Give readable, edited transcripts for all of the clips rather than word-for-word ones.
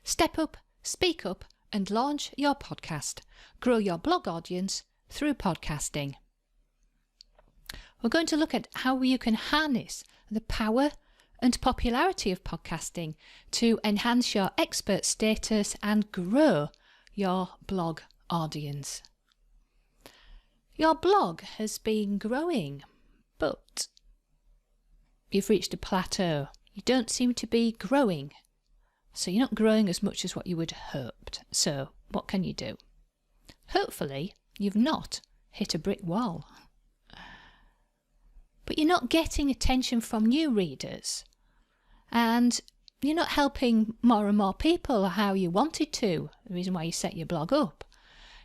Step up, speak up, and launch your podcast. Grow your blog audience through podcasting. We're going to look at how you can harness the power and popularity of podcasting to enhance your expert status and grow your blog audience. Your blog has been growing, but you've reached a plateau. You don't seem to be growing. So you're not growing as much as what you would have hoped. So what can you do? Hopefully, you've not hit a brick wall. But you're not getting attention from new readers. And you're not helping more and more people how you wanted to. The reason why you set your blog up.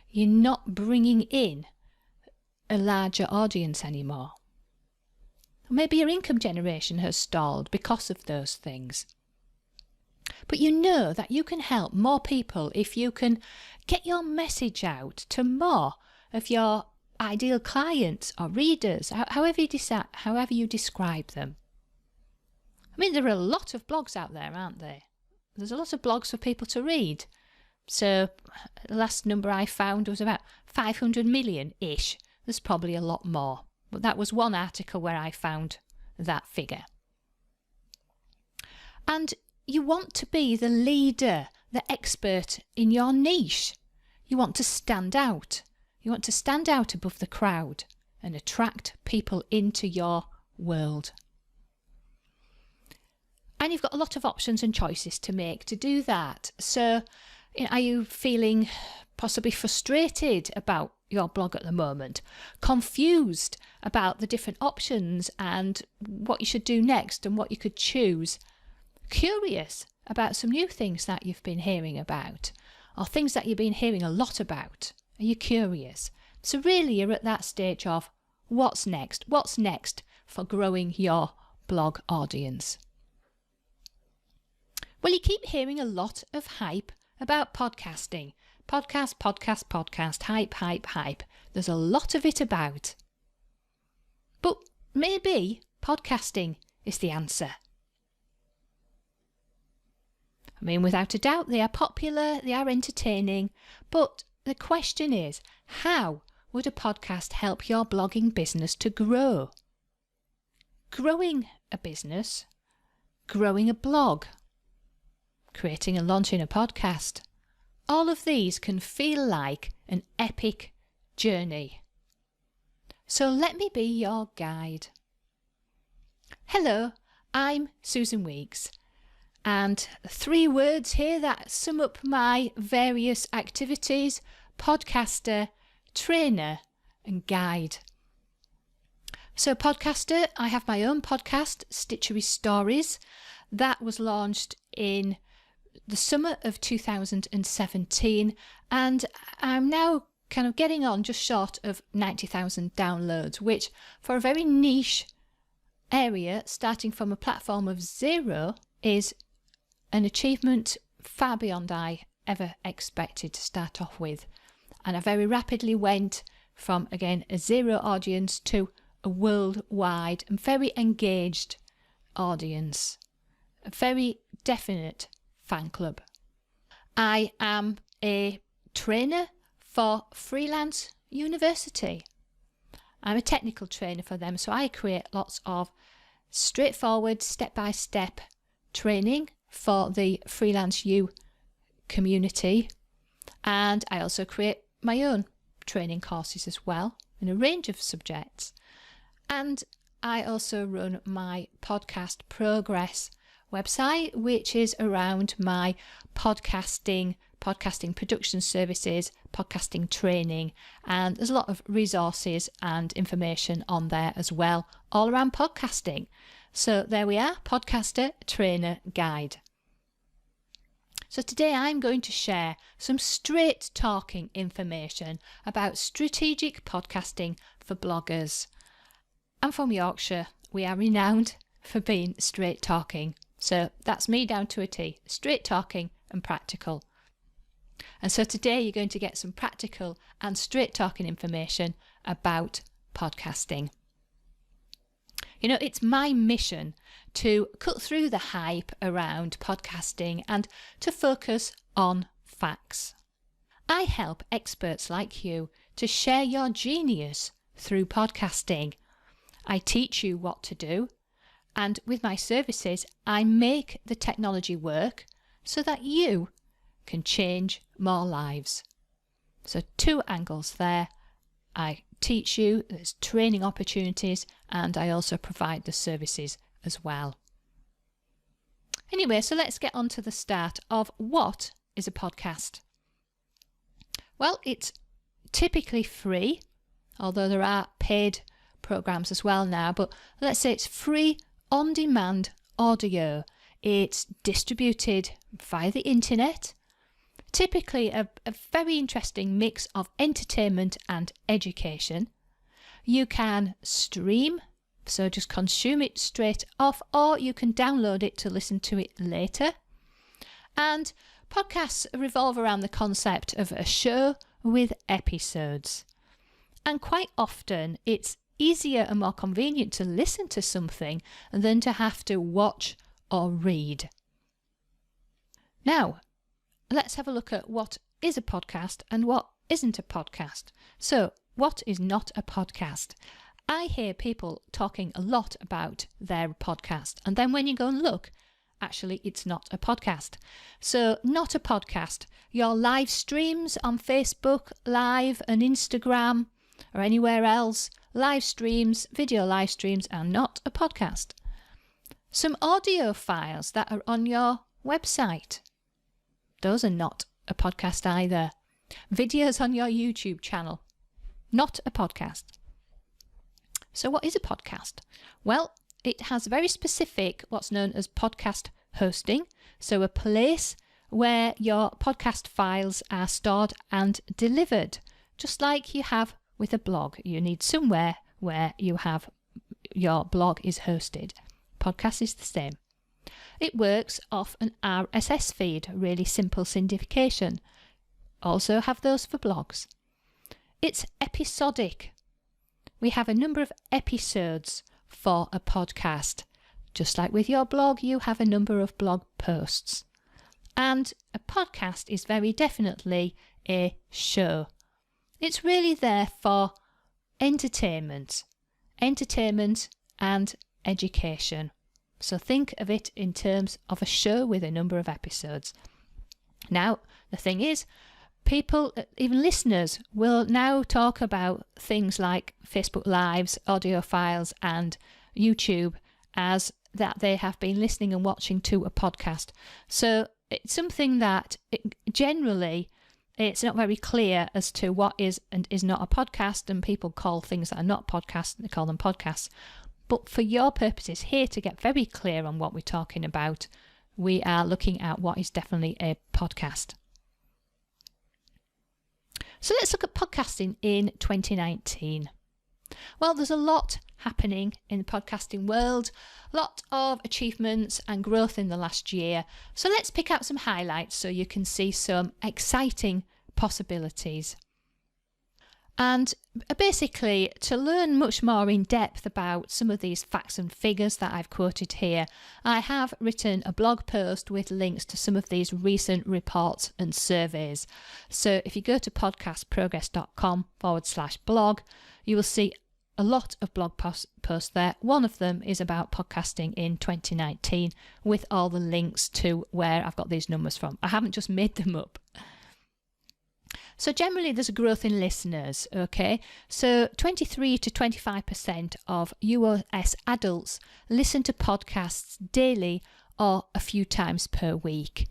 You're not bringing in a larger audience anymore. Maybe your income generation has stalled because of those things. But you know that you can help more people if you can get your message out to more of your ideal clients or readers, however you describe them. I mean, there are a lot of blogs out there, aren't there? There's a lot of blogs for people to read. So the last number I found was about 500 million-ish. There's probably a lot more. But that was one article where I found that figure. And you want to be the leader, the expert in your niche. You want to stand out. You want to stand out above the crowd and attract people into your world. And you've got a lot of options and choices to make to do that. So, are you feeling possibly frustrated about your blog at the moment? Confused about the different options and what you should do next and what you could choose? Curious about some new things that you've been hearing about, or things that you've been hearing a lot about? Are you curious? So really you're at that stage of what's next? What's next for growing your blog audience? Well, you keep hearing a lot of hype about podcasting. Podcast, hype. There's a lot of it about. But maybe podcasting is the answer. I mean, without a doubt, they are popular, they are entertaining, but the question is, how would a podcast help your blogging business to grow? Growing a business, growing a blog, creating and launching a podcast. All of these can feel like an epic journey. So let me be your guide. Hello, I'm Susan Weeks. And 3 words here that sum up my various activities: podcaster, trainer and guide. So podcaster, I have my own podcast, Stitchery Stories. That was launched in the summer of 2017 and I'm now kind of getting on just short of 90,000 downloads, which for a very niche area, starting from a platform of 0, is an achievement far beyond I ever expected to start off with. And I very rapidly went from, again, a 0 audience to a worldwide and very engaged audience. A very definite fan club. I am a trainer for Freelance University. I'm a technical trainer for them, so I create lots of straightforward, step-by-step training for the Freelance U community. And I also create my own training courses as well in a range of subjects. And I also run my podcast progress website, which is around my podcasting production services, podcasting training, and there's a lot of resources and information on there as well, all around podcasting. So there we are, podcaster, trainer, guide. So today I'm going to share some straight talking information about strategic podcasting for bloggers. I'm from Yorkshire. We are renowned for being straight talking. So that's me down to a T, straight talking and practical. And so today you're going to get some practical and straight talking information about podcasting. It's my mission to cut through the hype around podcasting and to focus on facts. I help experts like you to share your genius through podcasting. I teach you what to do, and with my services, I make the technology work so that you can change more lives. So 2 angles there. I teach you, there's training opportunities, and I also provide the services as well. Anyway, so let's get on to the start of what is a podcast. Well, it's typically free, although there are paid programs as well now, but let's say it's free on-demand audio. It's distributed via the internet. Typically a very interesting mix of entertainment and education. You can stream, so just consume it straight off, or you can download it to listen to it later. And podcasts revolve around the concept of a show with episodes. And quite often it's easier and more convenient to listen to something than to have to watch or read. Now, let's have a look at what is a podcast and what isn't a podcast. So, what is not a podcast? I hear people talking a lot about their podcast, and then when you go and look, actually it's not a podcast. So, not a podcast. Your live streams on Facebook Live and Instagram or anywhere else, live streams, video live streams are not a podcast. Some audio files that are on your website, those are not a podcast either. Videos on your YouTube channel, not a podcast. So what is a podcast? Well, it has very specific what's known as podcast hosting. So a place where your podcast files are stored and delivered, just like you have with a blog. You need somewhere where you have your blog is hosted. Podcast is the same. It works off an RSS feed, really simple syndication. Also have those for blogs. It's episodic. We have a number of episodes for a podcast. Just like with your blog, you have a number of blog posts. And a podcast is very definitely a show. It's really there for entertainment and education. So think of it in terms of a show with a number of episodes. Now, the thing is, people, even listeners, will now talk about things like Facebook Lives, audio files and YouTube as that they have been listening and watching to a podcast. So it's something that generally it's not very clear as to what is and is not a podcast, and people call things that are not podcasts, they call them podcasts. But for your purposes here, to get very clear on what we're talking about, we are looking at what is definitely a podcast. So let's look at podcasting in 2019. Well, there's a lot happening in the podcasting world, a lot of achievements and growth in the last year. So let's pick out some highlights so you can see some exciting possibilities. And basically, to learn much more in depth about some of these facts and figures that I've quoted here, I have written a blog post with links to some of these recent reports and surveys. So if you go to podcastprogress.com/blog, you will see a lot of blog posts there. One of them is about podcasting in 2019 with all the links to where I've got these numbers from. I haven't just made them up. So generally there's a growth in listeners, okay? So 23 to 25% of US adults listen to podcasts daily or a few times per week.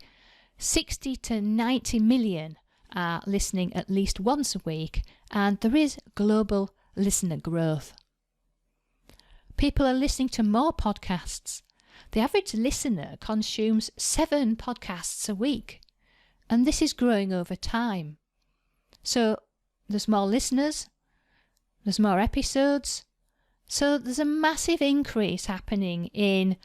60 to 90 million are listening at least once a week, and there is global listener growth. People are listening to more podcasts. The average listener consumes 7 podcasts a week, and this is growing over time. So there's more listeners, there's more episodes, so there's a massive increase happening in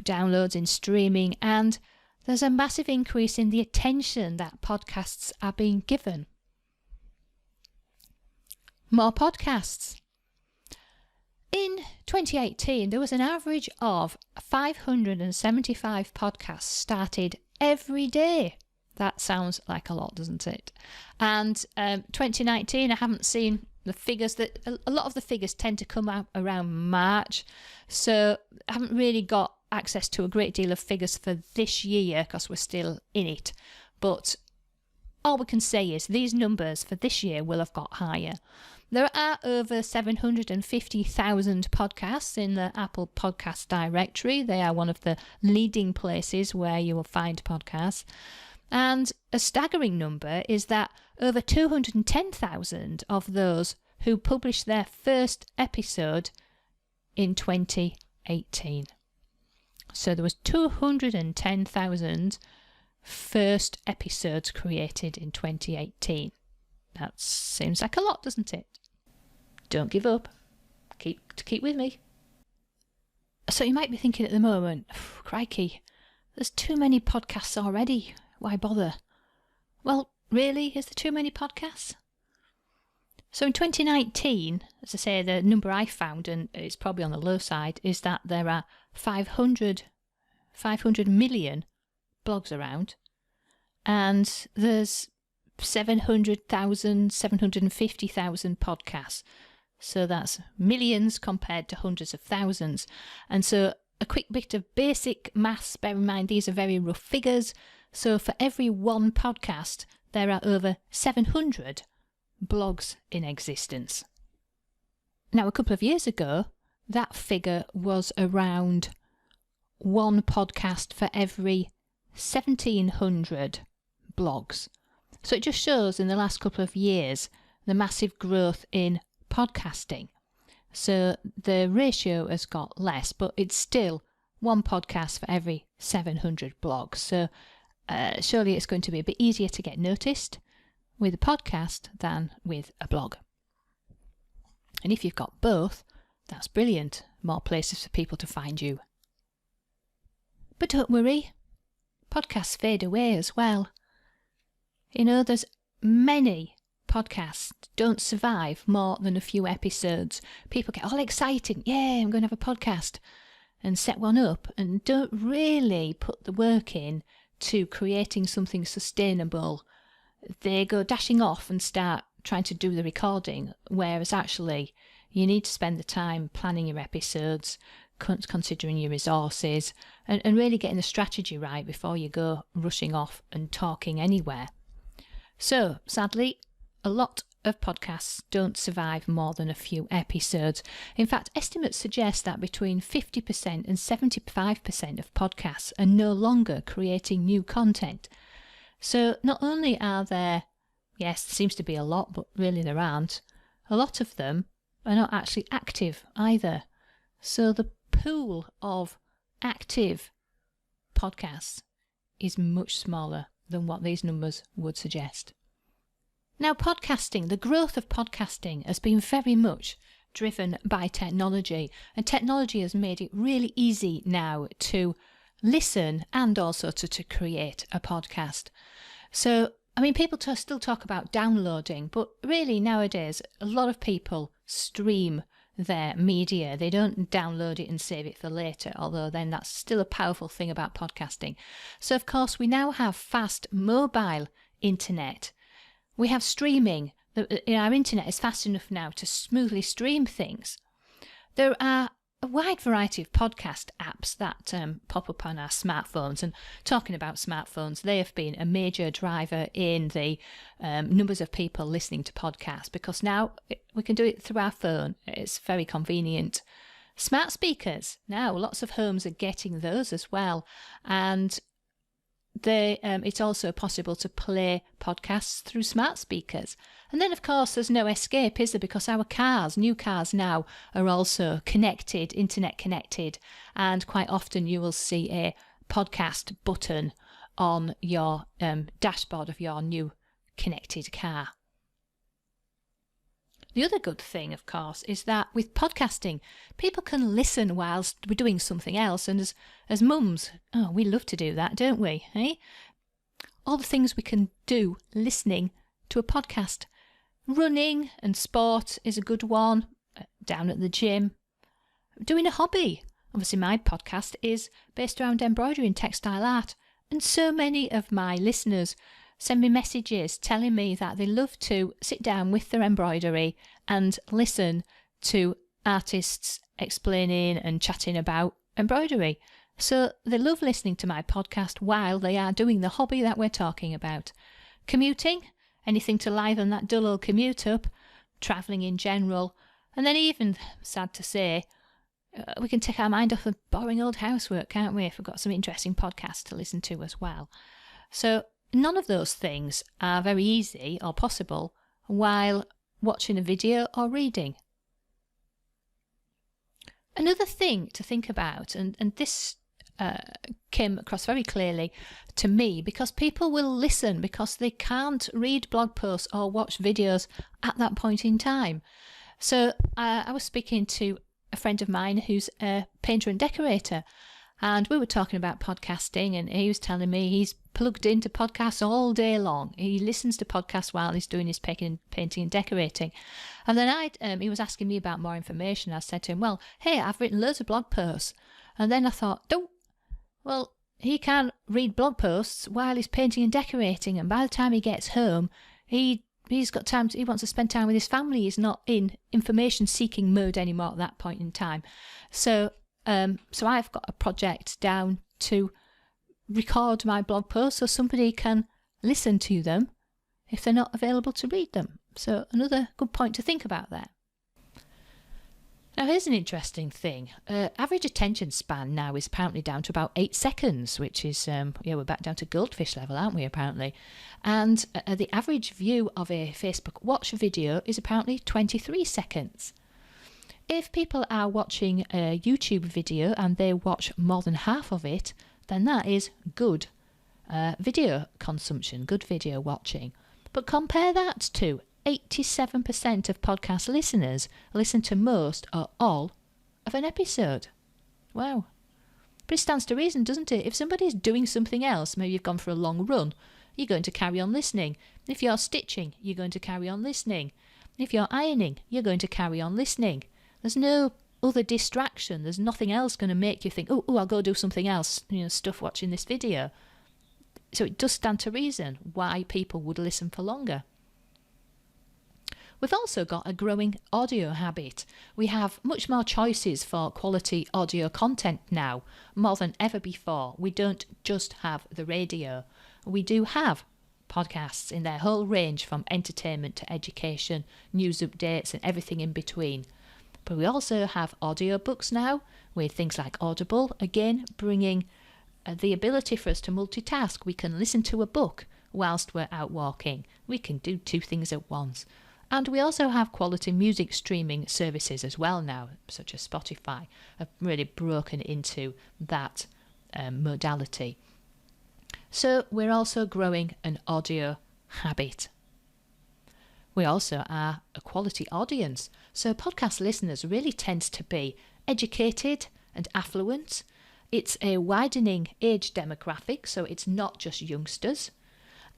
downloads, in streaming, and there's a massive increase in the attention that podcasts are being given. More podcasts. in 2018, there was an average of 575 podcasts started every day. That sounds like a lot, doesn't it? And 2019, I haven't seen the figures. That a lot of the figures tend to come out around March, so I haven't really got access to a great deal of figures for this year because we're still in it. But all we can say is these numbers for this year will have got higher. There are over 750,000 podcasts in the Apple Podcast Directory. They are one of the leading places where you will find podcasts. And a staggering number is that over 210,000 of those who published their first episode in 2018. So there was 210,000 first episodes created in 2018. That seems like a lot, doesn't it? Don't give up. Keep with me. So you might be thinking at the moment, crikey, there's too many podcasts already. Why bother? Well, really, is there too many podcasts? So in 2019, as I say, the number I found, and it's probably on the low side, is that there are 500 million blogs around, and there's 750,000 podcasts. So that's millions compared to hundreds of thousands. And so a quick bit of basic maths, bear in mind these are very rough figures. So for every one podcast, there are over 700 blogs in existence. Now, a couple of years ago, that figure was around one podcast for every 1,700 blogs. So it just shows in the last couple of years the massive growth in podcasting. So the ratio has got less, but it's still one podcast for every 700 blogs. So surely it's going to be a bit easier to get noticed with a podcast than with a blog. And if you've got both, that's brilliant. More places for people to find you. But don't worry, podcasts fade away as well. You know, there's many podcasts don't survive more than a few episodes. People get all excited. Yeah, I'm going to have a podcast, and set one up and don't really put the work in to creating something sustainable. They go dashing off and start trying to do the recording, whereas actually you need to spend the time planning your episodes, considering your resources, and really getting the strategy right before you go rushing off and talking anywhere. So, sadly, a lot of podcasts don't survive more than a few episodes. In fact, estimates suggest that between 50% and 75% of podcasts are no longer creating new content. So not only are there, yes, there seems to be a lot, but really there aren't, a lot of them are not actually active either. So the pool of active podcasts is much smaller than what these numbers would suggest. Now, podcasting, the growth of podcasting has been very much driven by technology, and technology has made it really easy now to listen and also to create a podcast. So, I mean, people still talk about downloading, but really nowadays a lot of people stream their media. They don't download it and save it for later, although then that's still a powerful thing about podcasting. So, of course, we now have fast mobile internet. We have streaming. Our internet is fast enough now to smoothly stream things. There are a wide variety of podcast apps that pop up on our smartphones. And talking about smartphones, they have been a major driver in the numbers of people listening to podcasts, because now we can do it through our phone. It's very convenient. Smart speakers. Now, lots of homes are getting those as well. And it's also possible to play podcasts through smart speakers. And then, of course, there's no escape, is there? Because our new cars now are also connected, internet connected, and quite often you will see a podcast button on your dashboard of your new connected car. The other good thing, of course, is that with podcasting, people can listen whilst we're doing something else. And as mums, we love to do that, don't we? Eh? All the things we can do listening to a podcast. Running and sport is a good one, down at the gym. doing a hobby. Obviously, my podcast is based around embroidery and textile art, and so many of my listeners send me messages telling me that they love to sit down with their embroidery and listen to artists explaining and chatting about embroidery. So they love listening to my podcast while they are doing the hobby that we're talking about. Commuting, anything to liven that dull old commute up, travelling in general, and then even, sad to say, we can take our mind off of boring old housework, can't we, if we've got some interesting podcasts to listen to as well. So none of those things are very easy or possible while watching a video or reading. Another thing to think about, and this came across very clearly to me, because people will listen because they can't read blog posts or watch videos at that point in time. So I was speaking to a friend of mine who's a painter and decorator, and we were talking about podcasting, and he was telling me he's plugged into podcasts all day long. He listens to podcasts while he's doing his painting and decorating. And then he was asking me about more information. I said to him, well, hey, I've written loads of blog posts. And then I thought, well, he can't read blog posts while he's painting and decorating, and by the time he gets home, he's got time. He wants to spend time with his family. He's not in information-seeking mode anymore at that point in time. So I've got a project down to record my blog posts so somebody can listen to them if they're not available to read them. So another good point to think about there. Now here's an interesting thing. Average attention span now is apparently down to about 8 seconds, which is, we're back down to goldfish level, aren't we, apparently? And the average view of a Facebook Watch video is apparently 23 seconds. If people are watching a YouTube video and they watch more than half of it, then that is good video consumption, good video watching. But compare that to 87% of podcast listeners listen to most or all of an episode. Wow. But it stands to reason, doesn't it? If somebody's doing something else, maybe you've gone for a long run, you're going to carry on listening. If you're stitching, you're going to carry on listening. If you're ironing, you're going to carry on listening. There's no other distraction. There's nothing else going to make you think, oh, I'll go do something else, stuff watching this video. So it does stand to reason why people would listen for longer. We've also got a growing audio habit. We have much more choices for quality audio content now, more than ever before. We don't just have the radio. We do have podcasts in their whole range, from entertainment to education, news updates and everything in between. But we also have audiobooks now with things like Audible, again bringing the ability for us to multitask. We can listen to a book whilst we're out walking. We can do 2 things at once. And we also have quality music streaming services as well now, such as Spotify, have really broken into that modality. So we're also growing an audio habit. We also are a quality audience. So podcast listeners really tend to be educated and affluent. It's a widening age demographic, so it's not just youngsters.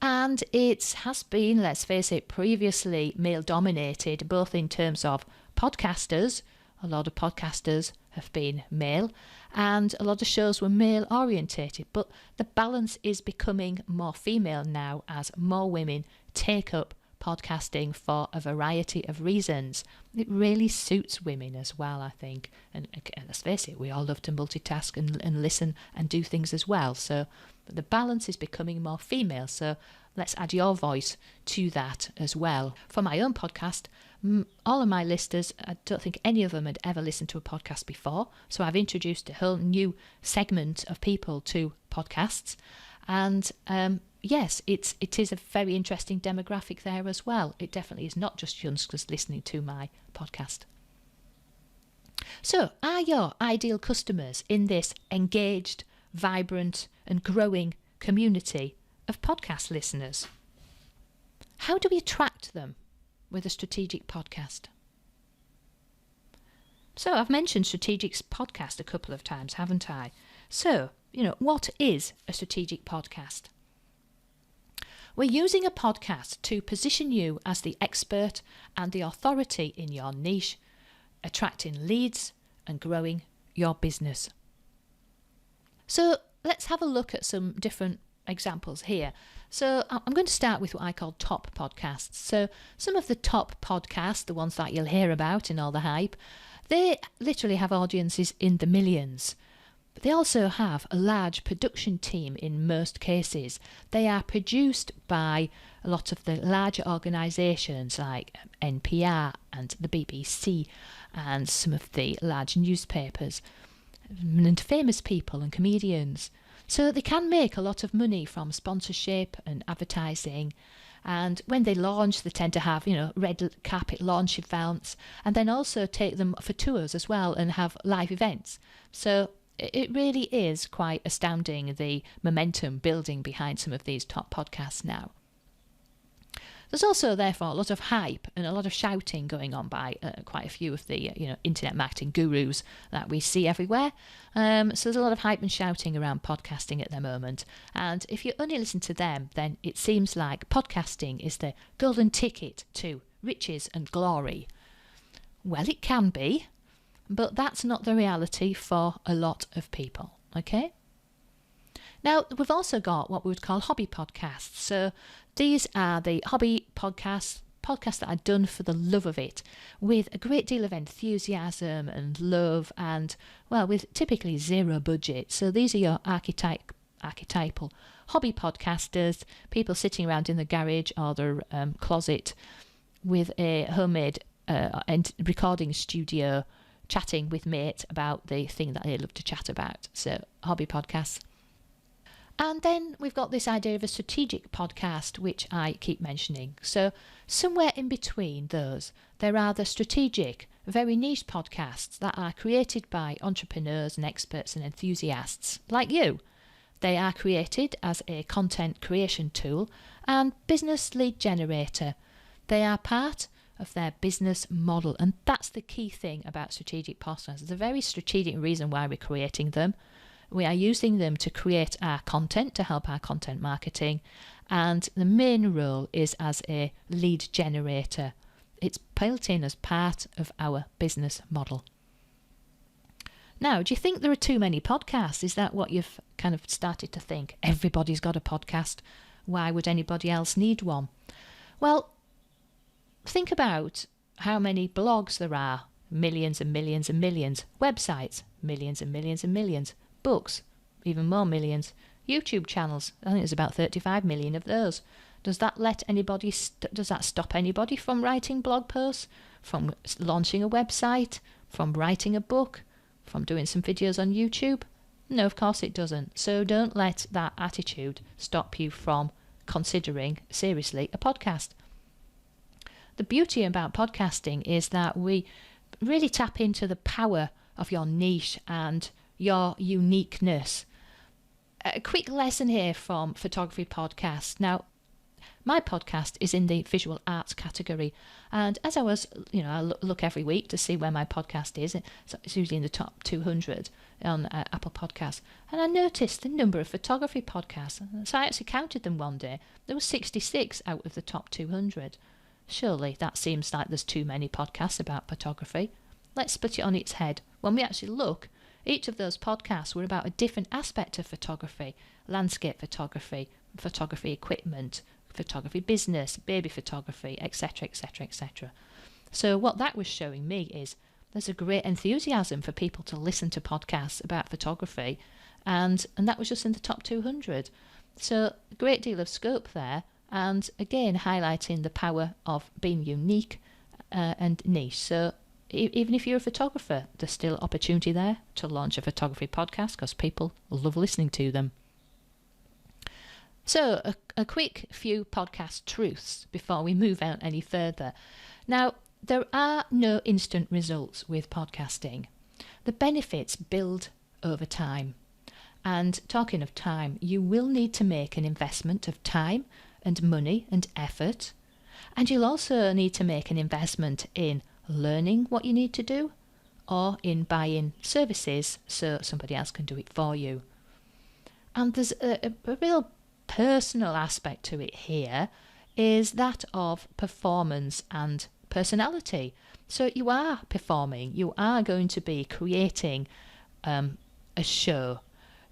And it has been, let's face it, previously male-dominated, both in terms of podcasters. A lot of podcasters have been male, and a lot of shows were male-orientated. But the balance is becoming more female now as more women take up podcasting for a variety of reasons. It really suits women as well, I think. And let's face it, we all love to multitask and listen and do things as well. So the balance is becoming more female. So let's add your voice to that as well. For my own podcast, all of my listeners, I don't think any of them had ever listened to a podcast before. So I've introduced a whole new segment of people to podcasts. And yes, it is a very interesting demographic there as well. It definitely is not just youngsters listening to my podcast. So, are your ideal customers in this engaged, vibrant and growing community of podcast listeners? How do we attract them with a strategic podcast? So, I've mentioned strategic podcast a couple of times, haven't I? So, what is a strategic podcast? We're using a podcast to position you as the expert and the authority in your niche, attracting leads and growing your business. So let's have a look at some different examples here. So I'm going to start with what I call top podcasts. So some of the top podcasts, the ones that you'll hear about in all the hype, they literally have audiences in the millions. But they also have a large production team in most cases. They are produced by a lot of the larger organisations like NPR and the BBC and some of the large newspapers and famous people and comedians. So they can make a lot of money from sponsorship and advertising. And when they launch, they tend to have, red carpet launch events, and then also take them for tours as well and have live events. So it really is quite astounding, the momentum building behind some of these top podcasts now. There's also, therefore, a lot of hype and a lot of shouting going on by quite a few of the internet marketing gurus that we see everywhere. So there's a lot of hype and shouting around podcasting at the moment. And if you only listen to them, then it seems like podcasting is the golden ticket to riches and glory. Well, it can be, but that's not the reality for a lot of people, okay? Now, we've also got what we would call hobby podcasts. So these are the hobby podcasts that are done for the love of it, with a great deal of enthusiasm and love and, well, with typically zero budget. So these are your archetypal hobby podcasters, people sitting around in the garage or their closet with a homemade recording studio, chatting with mates about the thing that they love to chat about. So hobby podcasts. And then we've got this idea of a strategic podcast, which I keep mentioning. So somewhere in between those, there are the strategic, very niche podcasts that are created by entrepreneurs and experts and enthusiasts like you. They are created as a content creation tool and business lead generator. They are part of their business model, and that's the key thing about strategic podcasts. It's a very strategic reason why we're creating them. We are using them to create our content, to help our content marketing, and the main role is as a lead generator. It's built in as part of our business model. Now, do you think there are too many podcasts? Is that what you've kind of started to think? Everybody's got a podcast. Why would anybody else need one? Well, think about how many blogs there are. Millions and millions and millions. Websites, millions and millions and millions. Books, even more millions. YouTube channels, I think there's about 35 million of those. Does that does that stop anybody from writing blog posts, from launching a website, from writing a book, from doing some videos on YouTube? No, of course it doesn't. So don't let that attitude stop you from considering seriously a podcast. The beauty about podcasting is that we really tap into the power of your niche and your uniqueness. A quick lesson here from Photography Podcast. Now, my podcast is in the visual arts category, and as I was, I look every week to see where my podcast is. So it's usually in the top 200 on Apple Podcasts, and I noticed the number of photography podcasts. So I actually counted them one day. There were 66 out of the top 200. Surely that seems like there's too many podcasts about photography. Let's split it on its head. When we actually look, each of those podcasts were about a different aspect of photography: landscape photography, photography equipment, photography business, baby photography, etc., etc., etc. So what that was showing me is there's a great enthusiasm for people to listen to podcasts about photography, and that was just in the top 200. So a great deal of scope there, and again highlighting the power of being unique and niche. So even if you're a photographer, there's still opportunity there to launch a photography podcast because people love listening to them. So a quick few podcast truths before we move out any further. Now, there are no instant results with podcasting. The benefits build over time. And talking of time, you will need to make an investment of time and money and effort. And you'll also need to make an investment in learning what you need to do, or in buying services so somebody else can do it for you. And there's a real personal aspect to it here, is that of performance and personality. So you are performing, you are going to be creating a show.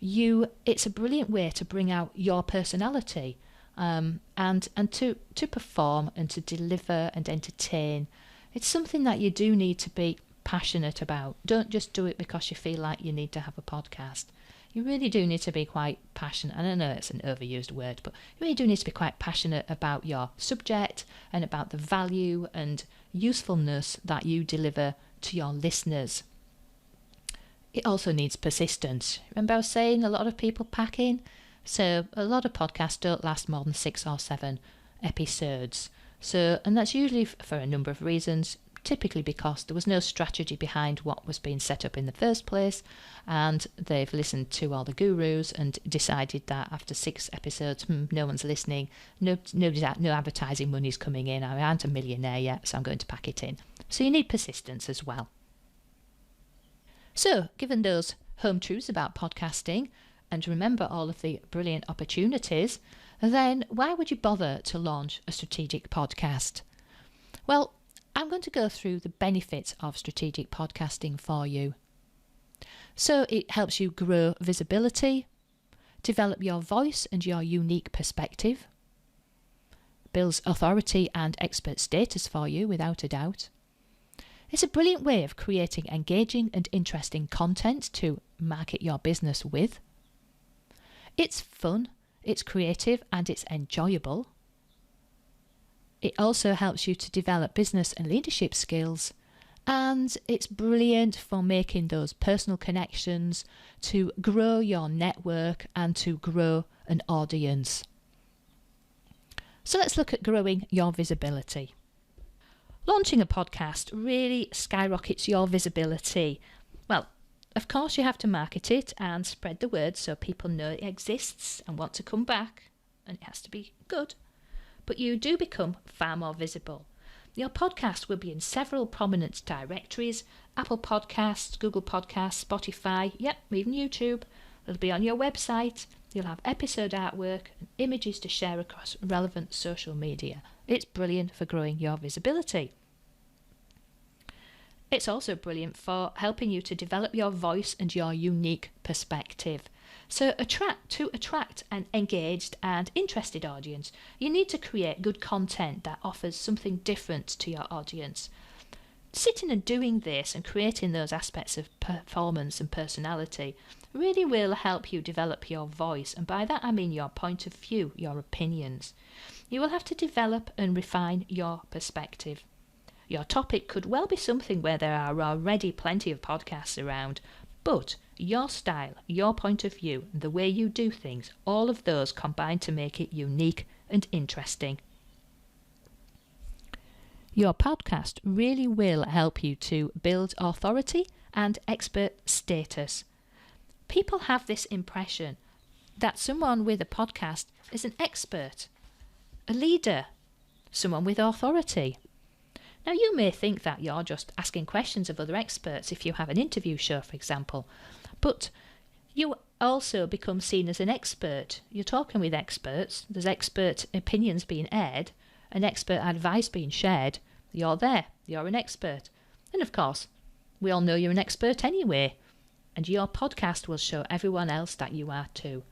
It's a brilliant way to bring out your personality, and to perform and to deliver and entertain. It's something that you do need to be passionate about. Don't just do it because you feel like you need to have a podcast. You really do need to be quite passionate. And I know it's an overused word, but you really do need to be quite passionate about your subject and about the value and usefulness that you deliver to your listeners. It also needs persistence. Remember I was saying a lot of people pack in? So a lot of podcasts don't last more than 6 or 7 episodes. And that's usually for a number of reasons. Typically because there was no strategy behind what was being set up in the first place, and they've listened to all the gurus and decided that after 6 episodes, no one's listening, no advertising money's coming in, I aren't a millionaire yet, so I'm going to pack it in. So you need persistence as well. So, given those home truths about podcasting, and remember all of the brilliant opportunities, then why would you bother to launch a strategic podcast? Well, I'm going to go through the benefits of strategic podcasting for you. So it helps you grow visibility, develop your voice and your unique perspective, builds authority and expert status for you without a doubt. It's a brilliant way of creating engaging and interesting content to market your business with. It's fun, it's creative and it's enjoyable. It also helps you to develop business and leadership skills, and it's brilliant for making those personal connections, to grow your network and to grow an audience. So let's look at growing your visibility. Launching a podcast really skyrockets your visibility. Well, of course you have to market it and spread the word so people know it exists and want to come back, and it has to be good. But you do become far more visible. Your podcast will be in several prominent directories: Apple Podcasts, Google Podcasts, Spotify, even YouTube. It'll be on your website. You'll have episode artwork and images to share across relevant social media. It's brilliant for growing your visibility. It's also brilliant for helping you to develop your voice and your unique perspective. So to attract an engaged and interested audience, you need to create good content that offers something different to your audience. Sitting and doing this and creating those aspects of performance and personality really will help you develop your voice, and by that I mean your point of view, your opinions. You will have to develop and refine your perspective. Your topic could well be something where there are already plenty of podcasts around, but your style, your point of view, the way you do things, all of those combine to make it unique and interesting. Your podcast really will help you to build authority and expert status. People have this impression that someone with a podcast is an expert, a leader, someone with authority. Now, you may think that you're just asking questions of other experts if you have an interview show, for example, but you also become seen as an expert. You're talking with experts, there's expert opinions being aired, and expert advice being shared. You're there, you're an expert. And of course, we all know you're an expert anyway, and your podcast will show everyone else that you are too.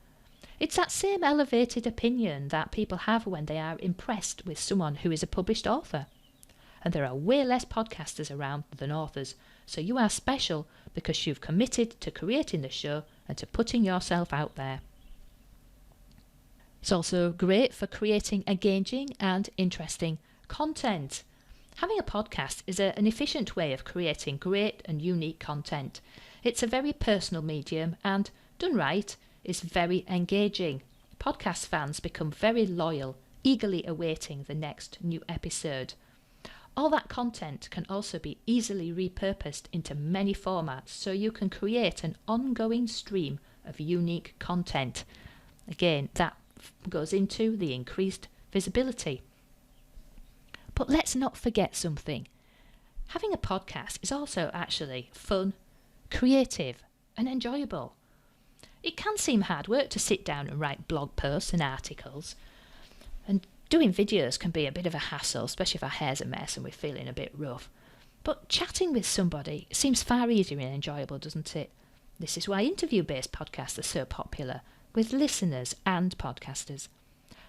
It's that same elevated opinion that people have when they are impressed with someone who is a published author. And there are way less podcasters around than authors, so you are special because you've committed to creating the show and to putting yourself out there. It's also great for creating engaging and interesting content. Having a podcast is an efficient way of creating great and unique content. It's a very personal medium and, done right, is very engaging. Podcast fans become very loyal, eagerly awaiting the next new episode. All that content can also be easily repurposed into many formats, so you can create an ongoing stream of unique content. Again, that goes into the increased visibility. But let's not forget something. Having a podcast is also actually fun, creative, and enjoyable. It can seem hard work to sit down and write blog posts and articles, and Doing videos can be a bit of a hassle, especially if our hair's a mess and we're feeling a bit rough. But chatting with somebody seems far easier and enjoyable, doesn't it? This is why interview-based podcasts are so popular, with listeners and podcasters.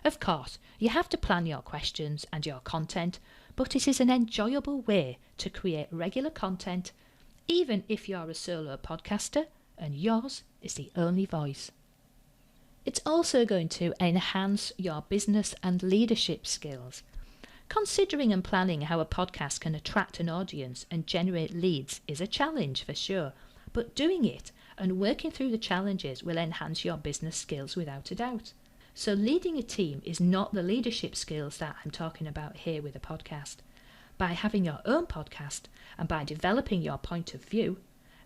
Of course, you have to plan your questions and your content, but it is an enjoyable way to create regular content, even if you're a solo podcaster and yours is the only voice. It's also going to enhance your business and leadership skills. Considering and planning how a podcast can attract an audience and generate leads is a challenge for sure, but doing it and working through the challenges will enhance your business skills without a doubt. So leading a team is not the leadership skills that I'm talking about here with a podcast. By having your own podcast and by developing your point of view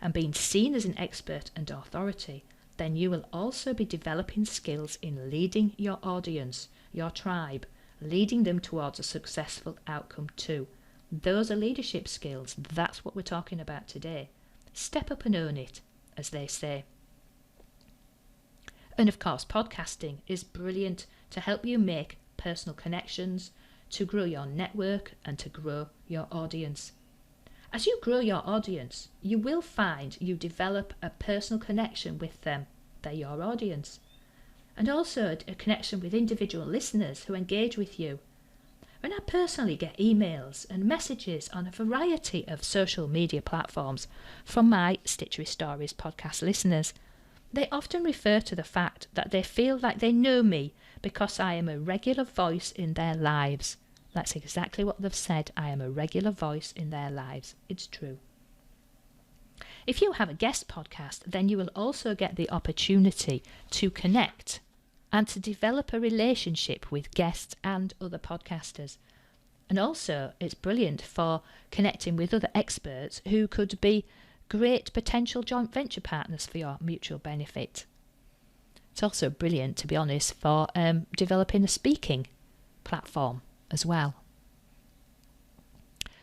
and being seen as an expert and authority, then you will also be developing skills in leading your audience, your tribe, leading them towards a successful outcome too. Those are leadership skills. That's what we're talking about today. Step up and own it, as they say. And of course, podcasting is brilliant to help you make personal connections, to grow your network and to grow your audience. As you grow your audience, you will find you develop a personal connection with them. They're your audience. And also a connection with individual listeners who engage with you. When I personally get emails and messages on a variety of social media platforms from my Stitchery Stories podcast listeners, they often refer to the fact that they feel like they know me because I am a regular voice in their lives. That's exactly what they've said. I am a regular voice in their lives. It's true. If you have a guest podcast, then you will also get the opportunity to connect and to develop a relationship with guests and other podcasters. And also, it's brilliant for connecting with other experts who could be great potential joint venture partners for your mutual benefit. It's also brilliant, to be honest, for developing a speaking platform as well.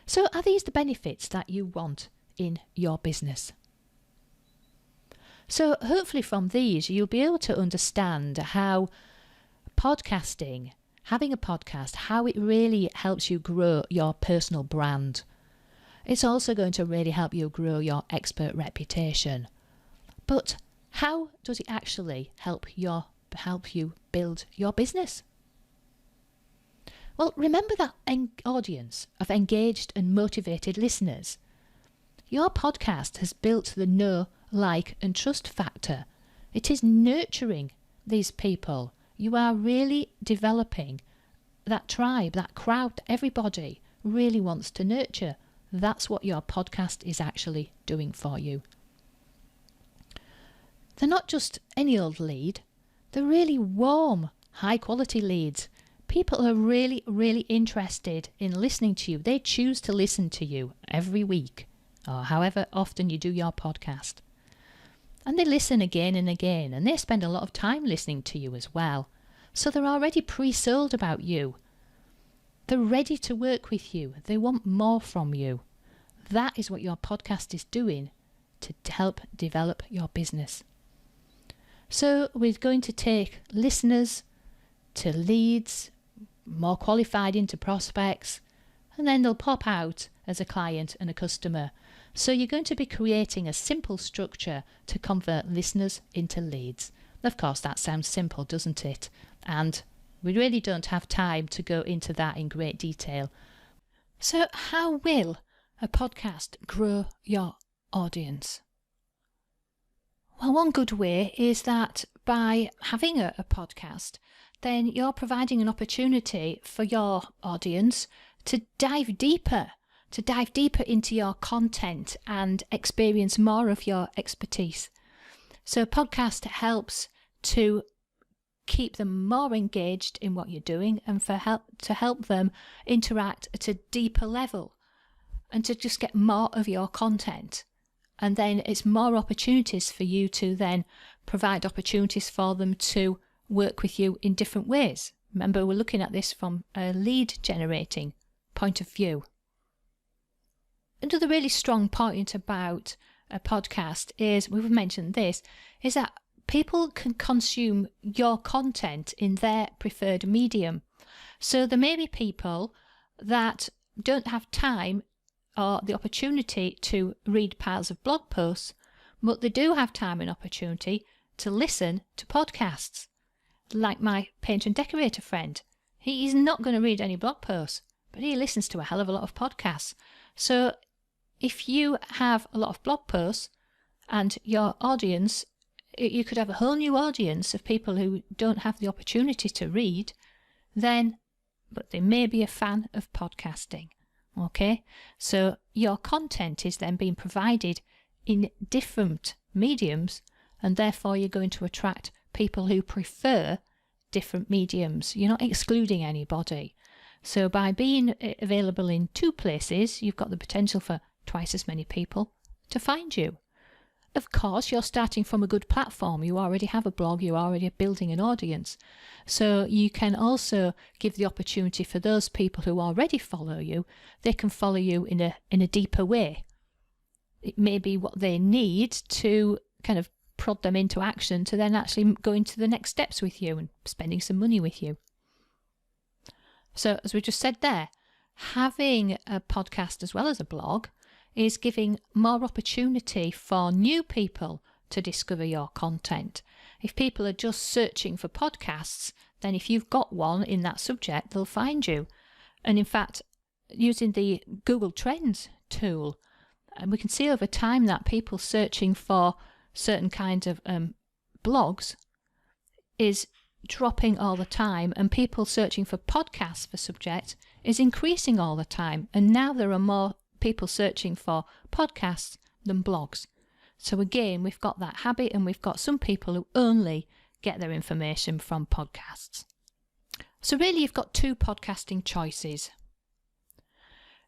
So are these the benefits that you want in your business? So hopefully from these you'll be able to understand how podcasting, having a podcast, how it really helps you grow your personal brand. It's also going to really help you grow your expert reputation. But how does it actually help you build your business? Well, remember that audience of engaged and motivated listeners. Your podcast has built the know, like and trust factor. It is nurturing these people. You are really developing that tribe, that crowd that everybody really wants to nurture. That's what your podcast is actually doing for you. They're not just any old lead. They're really warm, high quality leads. People are really, really interested in listening to you. They choose to listen to you every week or however often you do your podcast. And they listen again and again, and they spend a lot of time listening to you as well. So they're already pre-sold about you. They're ready to work with you. They want more from you. That is what your podcast is doing to help develop your business. So we're going to take listeners to leads, more qualified into prospects, and then they'll pop out as a client and a customer. So you're going to be creating a simple structure to convert listeners into leads. Of course, that sounds simple, doesn't it? And we really don't have time to go into that in great detail. So how will a podcast grow your audience? Well, one good way is that by having a podcast, then you're providing an opportunity for your audience to dive deeper into your content and experience more of your expertise. So a podcast helps to keep them more engaged in what you're doing and to help them interact at a deeper level and to just get more of your content. And then it's more opportunities for you to then provide opportunities for them to work with you in different ways. Remember, we're looking at this from a lead generating point of view. Another really strong point about a podcast is, we've mentioned this, is that people can consume your content in their preferred medium. So there may be people that don't have time or the opportunity to read piles of blog posts, but they do have time and opportunity to listen to podcasts. Like my painter and decorator friend. He's not going to read any blog posts, but he listens to a hell of a lot of podcasts. So if you have a lot of blog posts and your audience, you could have a whole new audience of people who don't have the opportunity to read, but they may be a fan of podcasting. Okay, so your content is then being provided in different mediums, and therefore you're going to attract people who prefer different mediums. You're not excluding anybody. So by being available in two places, you've got the potential for twice as many people to find you. Of course, you're starting from a good platform. You already have a blog, you're already building an audience. So you can also give the opportunity for those people who already follow you, they can follow you in a deeper way. It may be what they need to kind of prod them into action to then actually go into the next steps with you and spending some money with you. So as we just said there, having a podcast as well as a blog is giving more opportunity for new people to discover your content. If people are just searching for podcasts, then if you've got one in that subject, they'll find you. And in fact, using the Google Trends tool, and we can see over time that people searching for certain kinds of blogs is dropping all the time, and people searching for podcasts for subjects is increasing all the time. And now there are more people searching for podcasts than blogs. So again, we've got that habit, and we've got some people who only get their information from podcasts. So really you've got two podcasting choices.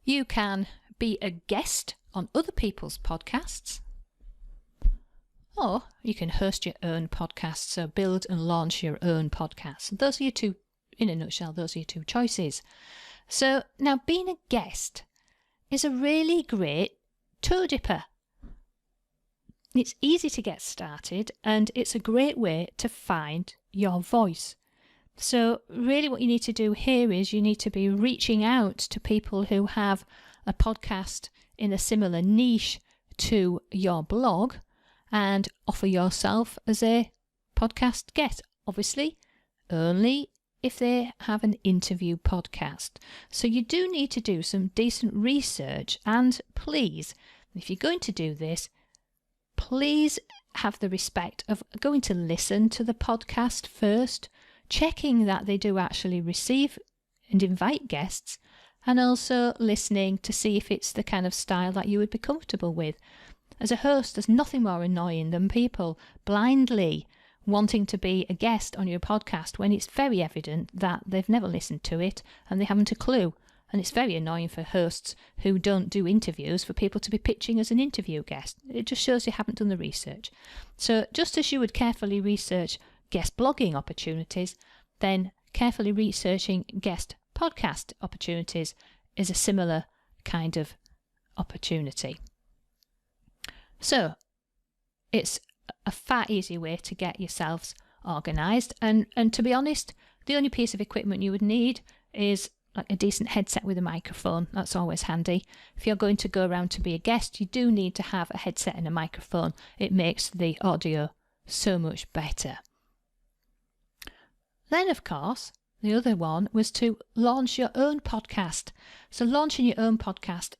You can be a guest on other people's podcasts, or you can host your own podcast, so build and launch your own podcast. Those are your two, in a nutshell, those are your two choices. So now being a guest is a really great toe dipper. It's easy to get started, and it's a great way to find your voice. So really what you need to do here is you need to be reaching out to people who have a podcast in a similar niche to your blog and offer yourself as a podcast guest. Obviously, only if they have an interview podcast. So you do need to do some decent research, and please, if you're going to do this, please have the respect of going to listen to the podcast first, checking that they do actually receive and invite guests, and also listening to see if it's the kind of style that you would be comfortable with. As a host, there's nothing more annoying than people blindly wanting to be a guest on your podcast when it's very evident that they've never listened to it and they haven't a clue. And it's very annoying for hosts who don't do interviews for people to be pitching as an interview guest. It just shows you haven't done the research. So just as you would carefully research guest blogging opportunities, then carefully researching guest podcast opportunities is a similar kind of opportunity. So it's a far easier way to get yourselves organised, and to be honest, the only piece of equipment you would need is like a decent headset with a microphone. That's always handy. If you're going to go around to be a guest, you do need to have a headset and a microphone. It makes the audio so much better. Then of course the other one was to launch your own podcast. So launching your own podcast,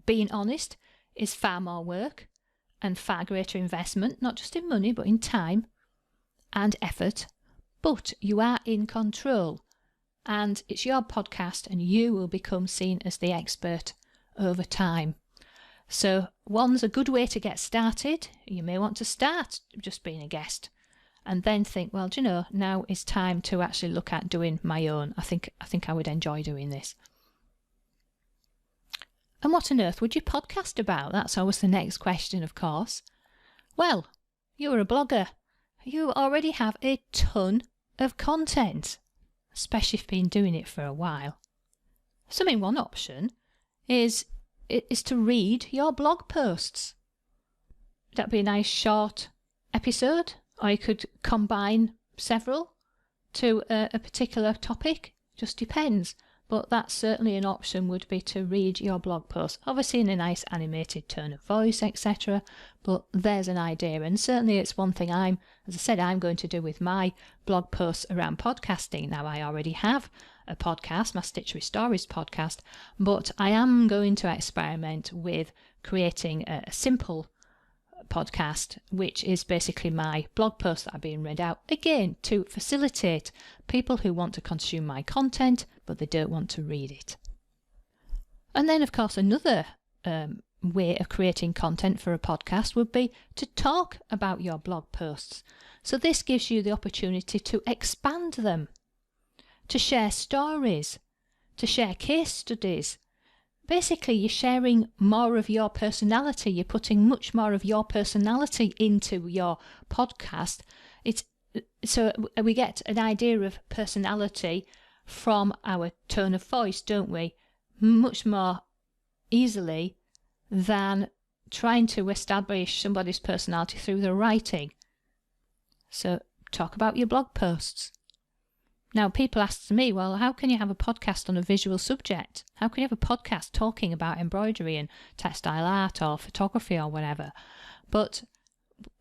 being honest, is far more work and far greater investment, not just in money, but in time and effort. But you are in control, and it's your podcast, and you will become seen as the expert over time. So one's a good way to get started. You may want to start just being a guest and then think, well, now it's time to actually look at doing my own. I think I would enjoy doing this. And what on earth would you podcast about? That's always the next question, of course. Well, you're a blogger. You already have a ton of content, especially if you've been doing it for a while. So one option is to read your blog posts. That'd be a nice short episode, or you could combine several to a particular topic, just depends. But that's certainly an option, would be to read your blog post, obviously in a nice animated tone of voice, etc. But there's an idea, and certainly it's one thing I'm going to do with my blog posts around podcasting. Now, I already have a podcast, my Stitchery Stories podcast, but I am going to experiment with creating a simple podcast, which is basically my blog posts that are being read out, again, to facilitate people who want to consume my content, but they don't want to read it. And then, of course, another way of creating content for a podcast would be to talk about your blog posts. So this gives you the opportunity to expand them, to share stories, to share case studies. Basically, you're sharing more of your personality. You're putting much more of your personality into your podcast. So we get an idea of personality from our tone of voice, don't we? Much more easily than trying to establish somebody's personality through the writing. So talk about your blog posts. Now, people ask me, well, how can you have a podcast on a visual subject? How can you have a podcast talking about embroidery and textile art or photography or whatever? But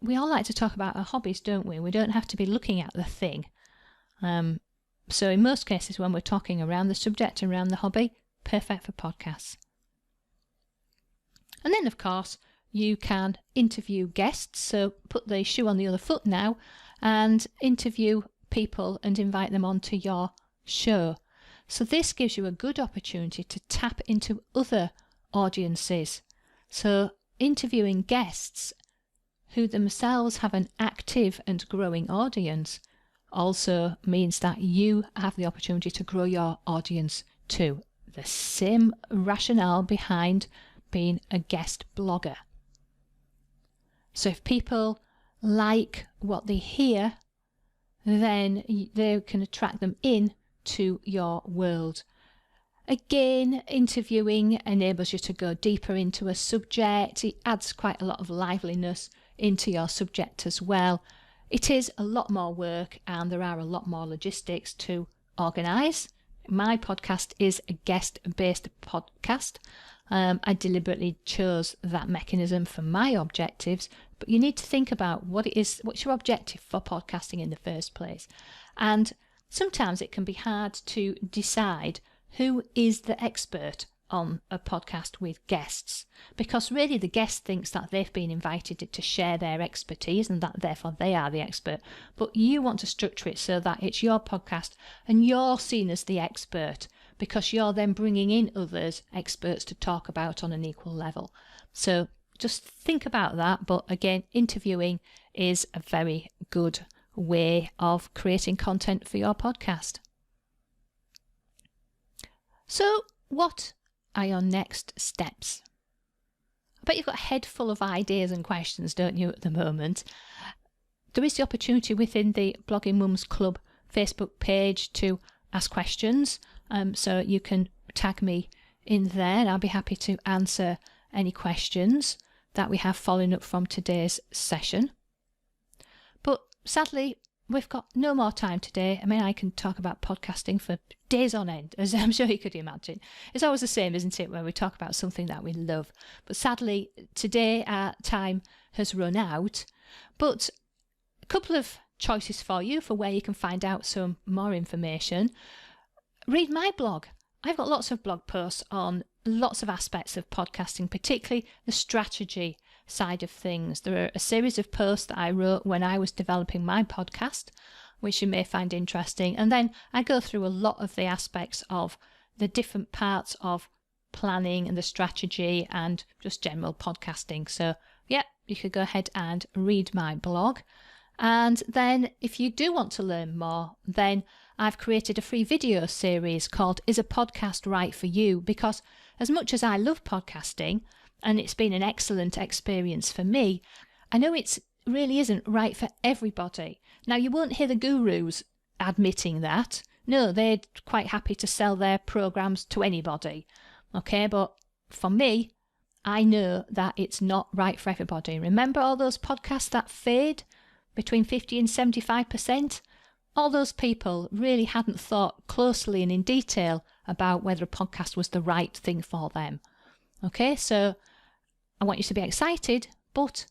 we all like to talk about our hobbies, don't we? We don't have to be looking at the thing. So in most cases, when we're talking around the subject, around the hobby, perfect for podcasts. And then, of course, you can interview guests. So put the shoe on the other foot now and interview people and invite them onto your show. So this gives you a good opportunity to tap into other audiences. So interviewing guests who themselves have an active and growing audience also means that you have the opportunity to grow your audience too. The same rationale behind being a guest blogger. So if people like what they hear, then they can attract them in to your world. Again, interviewing enables you to go deeper into a subject. It adds quite a lot of liveliness into your subject as well. It is a lot more work and there are a lot more logistics to organise. My podcast is a guest-based podcast. I deliberately chose that mechanism for my objectives, but you need to think about what's your objective for podcasting in the first place. And sometimes it can be hard to decide who is the expert on a podcast with guests, because really the guest thinks that they've been invited to share their expertise and that therefore they are the expert. But you want to structure it so that it's your podcast and you're seen as the expert, because you're then bringing in others, experts, to talk about on an equal level. So just think about that. But again, interviewing is a very good way of creating content for your podcast. So what are your next steps? I bet you've got a head full of ideas and questions, don't you, at the moment? There is the opportunity within the Blogging Mums Club Facebook page to ask questions. So you can tag me in there and I'll be happy to answer any questions that we have following up from today's session. But sadly, we've got no more time today. I mean, I can talk about podcasting for days on end, as I'm sure you could imagine. It's always the same, isn't it, when we talk about something that we love. But sadly, today our time has run out. But a couple of choices for you for where you can find out some more information. Read my blog. I've got lots of blog posts on lots of aspects of podcasting, particularly the strategy side of things. There are a series of posts that I wrote when I was developing my podcast, which you may find interesting. And then I go through a lot of the aspects of the different parts of planning and the strategy and just general podcasting. So yeah, you could go ahead and read my blog. And then if you do want to learn more, then I've created a free video series called Is a Podcast Right for You? Because as much as I love podcasting, and it's been an excellent experience for me, I know it really isn't right for everybody. Now, you won't hear the gurus admitting that. No, they're quite happy to sell their programs to anybody. Okay, but for me, I know that it's not right for everybody. Remember all those podcasts that fade between 50 and 75%? all those people really hadn't thought closely and in detail about whether a podcast was the right thing for them. Okay, so I want you to be excited, but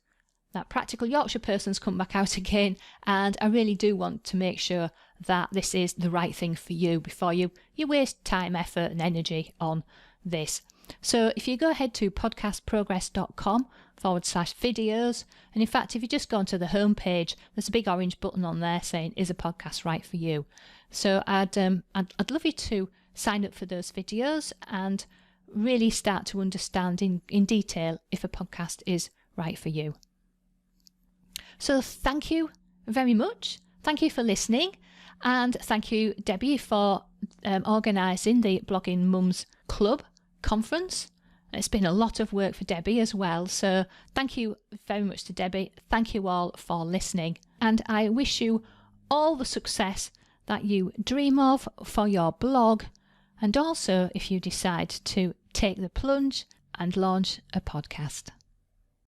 that practical Yorkshire person's come back out again, and I really do want to make sure that this is the right thing for you before you waste time, effort and energy on this. So if you go ahead to podcastprogress.com/videos, and in fact if you just go onto the homepage, there's a big orange button on there saying, is a podcast right for you? So I'd love you to sign up for those videos and really start to understand in detail if a podcast is right for you. So thank you very much. Thank you for listening, and thank you, Debbie, for organising the Blogging Mums Club conference. It's been a lot of work for Debbie as well, so thank you very much to Debbie. Thank you all for listening, and I wish you all the success that you dream of for your blog, and also if you decide to take the plunge and launch a podcast.